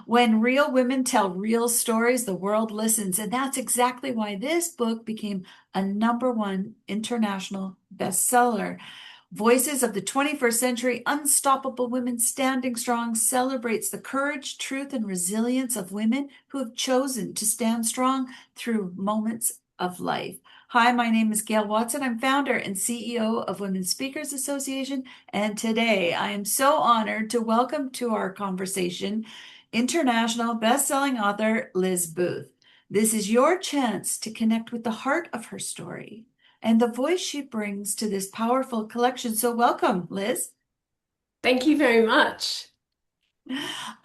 When real women tell real stories, the world listens. And that's exactly why this book became a #1 international bestseller. Voices of the 21st Century, Unstoppable Women Standing Strong celebrates the courage, truth, and resilience of women who have chosen to stand strong through moments of life. Hi, my name is Gail Watson. I'm founder and CEO of Women Speakers Association. And today I am so honored to welcome to our conversation international best-selling author Liz Booth. This is your chance to connect with the heart of her story and the voice she brings to this powerful collection. So welcome, Liz. Thank you very much.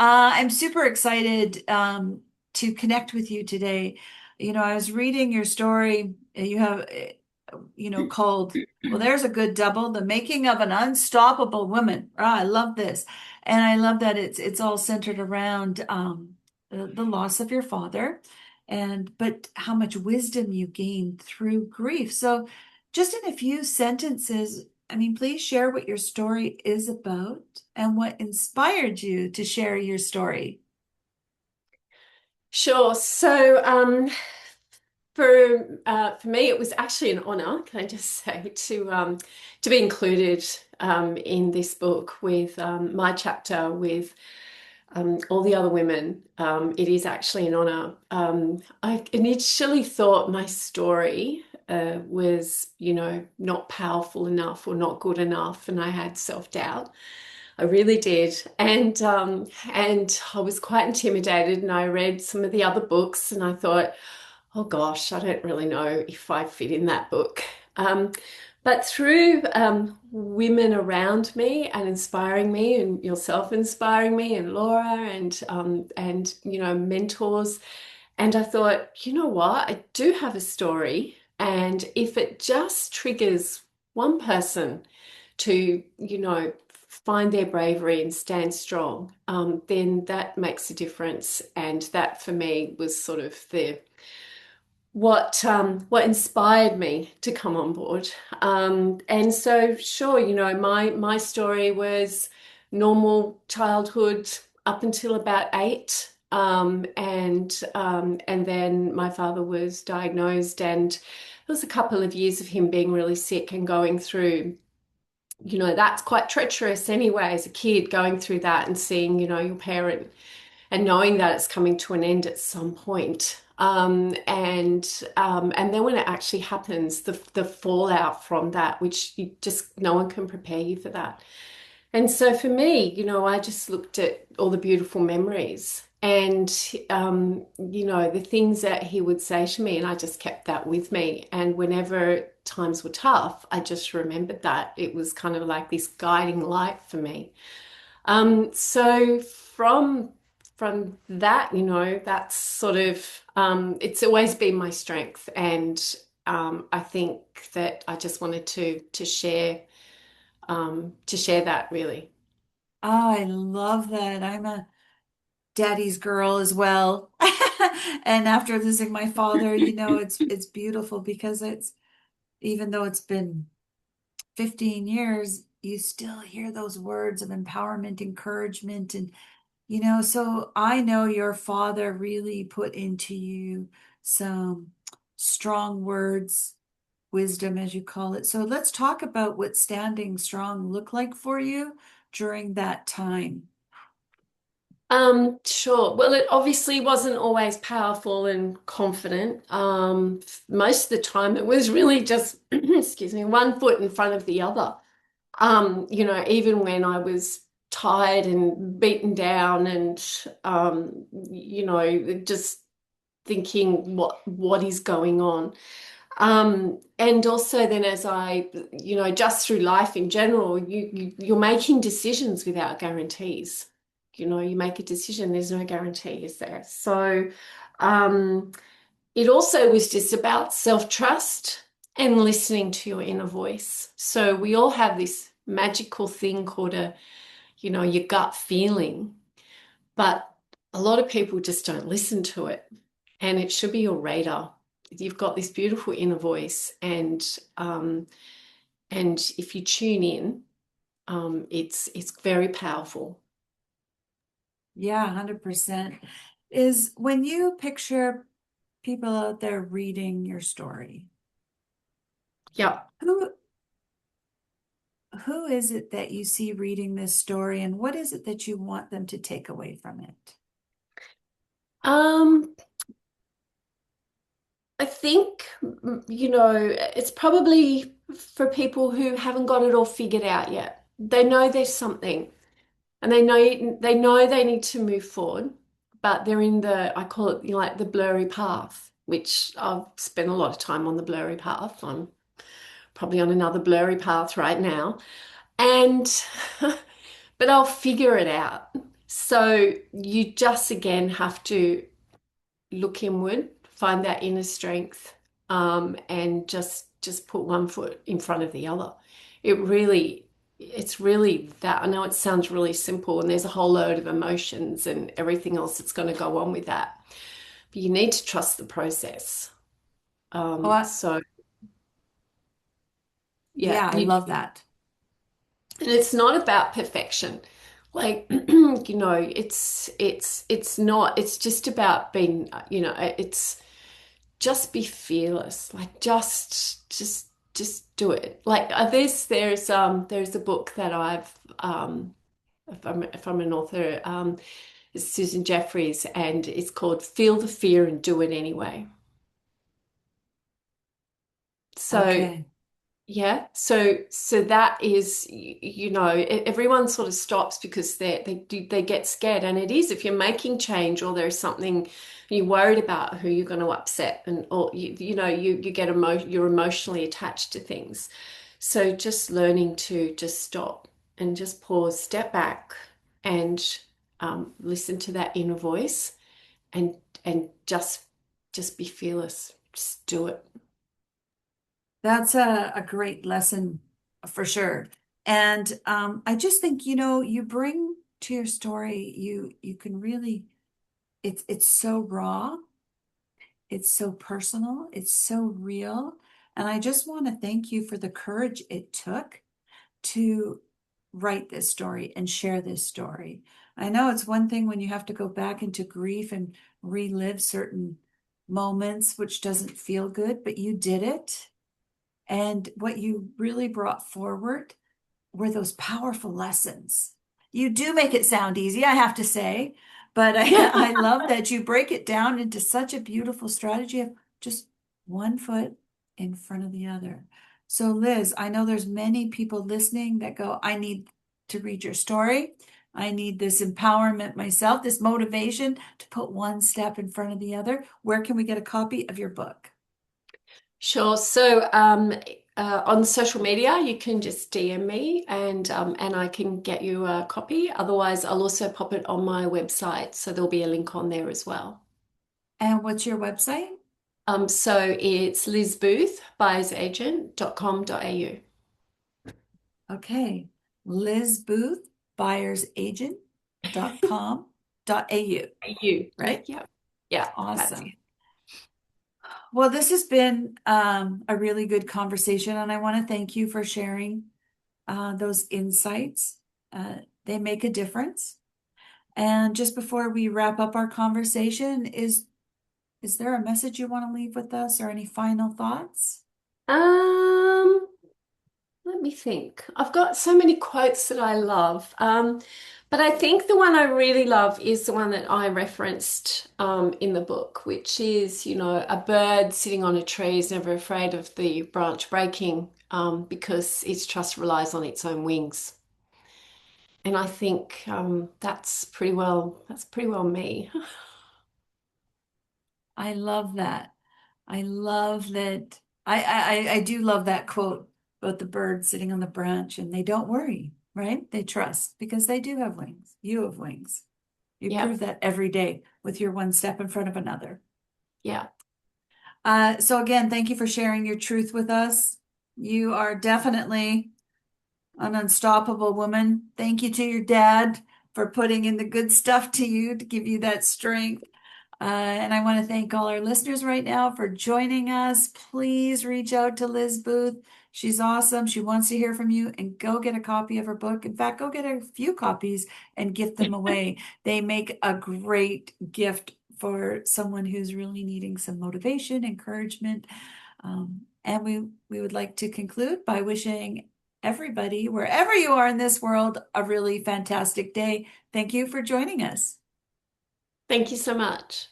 I'm super excited to connect with you today. I was reading your story. You have, called, well, there's a good double, The Making of an Unstoppable Woman. I love this. And I love that it's all centered around the loss of your father but how much wisdom you gained through grief. So just in a few sentences, I mean, please share what your story is about and what inspired you to share your story. Sure. For me, it was actually an honor, can I just say, to be included in this book with my chapter with all the other women. It is actually an honor. I initially thought my story was, not powerful enough or not good enough, and I had self-doubt. I really did. And I was quite intimidated, and I read some of the other books and I thought, oh gosh, I don't really know if I fit in that book. But through women around me and inspiring me, and yourself inspiring me, and Laura, and mentors, and I thought, you know what, I do have a story, and if it just triggers one person to, find their bravery and stand strong, then that makes a difference. And that for me was sort of the what inspired me to come on board. And so, sure, my story was normal childhood up until about 8. And then my father was diagnosed, and there was a couple of years of him being really sick and going through, that's quite treacherous anyway, as a kid, going through that and seeing, your parent and knowing that it's coming to an end at some point. And then when it actually happens, the fallout from that, which you just no one can prepare you for that. And so for me, I just looked at all the beautiful memories and, the things that he would say to me, and I just kept that with me. And whenever times were tough, I just remembered that. It was kind of like this guiding light for me. So from that, that's sort of it's always been my strength, and I think that I just wanted to share that really. Oh, I love that. I'm a daddy's girl as well. And after losing my father, it's beautiful because it's even though it's been 15 years, you still hear those words of empowerment, encouragement, and so I know your father really put into you some strong words, wisdom, as you call it. So let's talk about what standing strong looked like for you during that time. Sure. Well, it obviously wasn't always powerful and confident. Most of the time it was really just, excuse me, one foot in front of the other. Even when I was tired and beaten down and, just thinking what is going on. And also then as I, just through life in general, you're making decisions without guarantees. You make a decision, there's no guarantee, is there? So um, it also was just about self-trust and listening to your inner voice. So we all have this magical thing called your gut feeling, but a lot of people just don't listen to it. And it should be your radar. You've got this beautiful inner voice, and if you tune in, it's very powerful. Yeah, 100%. Is when you picture people out there reading your story, Yeah. who who is it that you see reading this story and what is it that you want them to take away from it? Um, I think, it's probably for people who haven't got it all figured out yet. They know there's something and they know they need to move forward, but they're in I call it, like the blurry path, which I've spent a lot of time on the blurry path. I'm probably on another blurry path right now. And but I'll figure it out. So you just again have to look inward, find that inner strength, and just put one foot in front of the other. It really, it's really that. I know it sounds really simple, and there's a whole load of emotions and everything else that's going to go on with that. But you need to trust the process. Oh, So yeah, yeah, I love that. and it's not about perfection. Like, it's not. It's just about being. It's just be fearless. Like just do it. Like there's a book that I've if I'm an author, it's Susan Jeffries, and it's called Feel the Fear and Do It Anyway. So Okay. yeah, so that is, everyone sort of stops because they get scared, and it is if you're making change or there's something you're worried about who you're going to upset, and or you're emotionally attached to things. So just learning to just stop and just pause, step back, and listen to that inner voice, and and just be fearless. Just do it. That's a great lesson for sure. And I just think, you bring to your story, you can really, it's so raw, it's so personal, it's so real. And I just want to thank you for the courage it took to write this story and share this story. I know it's one thing when you have to go back into grief and relive certain moments, which doesn't feel good, but you did it. And what you really brought forward were those powerful lessons. You do make it sound easy, I have to say, but I love that you break it down into such a beautiful strategy of just one foot in front of the other. So, Liz, I know there's many people listening that go, I need to read your story. I need this empowerment myself, this motivation to put one step in front of the other. Where can we get a copy of your book? Sure. So on social media, you can just DM me, and I can get you a copy. Otherwise, I'll also pop it on my website, so there'll be a link on there as well. And what's your website? So it's lizbooth, buyersagent.com.au. Okay. Liz Booth, buyersagent.com.au, You. Yeah, right? yeah, yeah. That's it. Awesome. Well, this has been a really good conversation, and I want to thank you for sharing those insights. They make a difference. And just before we wrap up our conversation, is there a message you want to leave with us or any final thoughts? Um, Let me think. I've got so many quotes that I love. But I think the one I really love is the one that I referenced in the book, which is, a bird sitting on a tree is never afraid of the branch breaking because its trust relies on its own wings. And I think that's pretty well me. I love that. I love that. I do love that quote about the bird sitting on the branch and they don't worry, right? They trust because they do have wings. You have wings. You Yeah, prove that every day with your one step in front of another. yeah. So again, thank you for sharing your truth with us. You are definitely an unstoppable woman. Thank you to your dad for putting in the good stuff to you to give you that strength. And I want to thank all our listeners right now for joining us. Please reach out to Liz Booth. She's awesome. She wants to hear from you, and go get a copy of her book. In fact, go get a few copies and gift them away. They make a great gift for someone who's really needing some motivation, encouragement. And we would like to conclude by wishing everybody, wherever you are in this world, a really fantastic day. Thank you for joining us. Thank you so much.